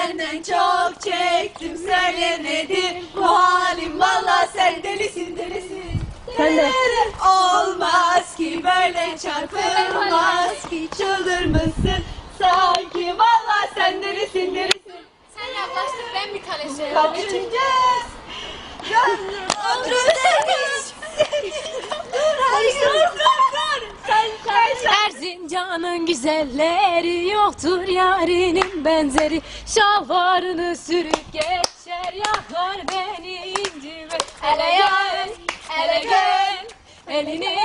senden çok çektim söylemedim. Bu halim valla sen delisin delisin. Sen de. Olmaz ki böyle çarpılmaz ki çıldırmışsın. Sanki valla sen delisin delisin. Sen yaklaştın, ben bir tane şey Kaçıracağız. Gönlüm oturmuş. Erzincan'ın güzelleri yoktur yarinin benzeri. Şalvarını sürüp geçer yakar beni incime. Ele gel, ele gel, elini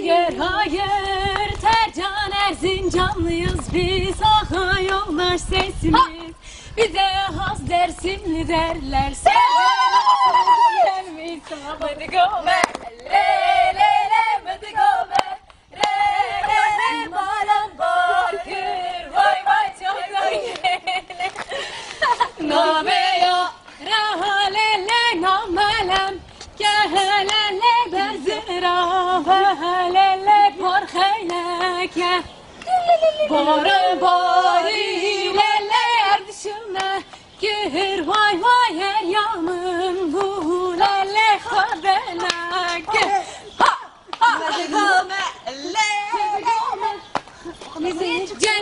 gör hayır. Tercan Erzincanlıyız biz, aha yoldaş sesimiz. Bize has Dersimli derler. Sevmeyi hadi go be, le le le, hadi go be. Baran bakır, vay vay çok Name ya, rahalele namelem, kehelele berzira, vehelele porheyleke. Baran bari lele erdişime, gür vay vay her yanın bu lele hadeleke. Hadi go be,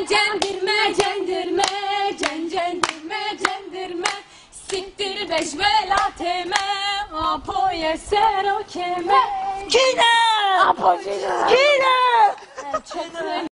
Cendirme, cendirme, cendirme, cendirme. Siktir beş velateme, apo yeser o keme. Kine! Apo kine. Kine!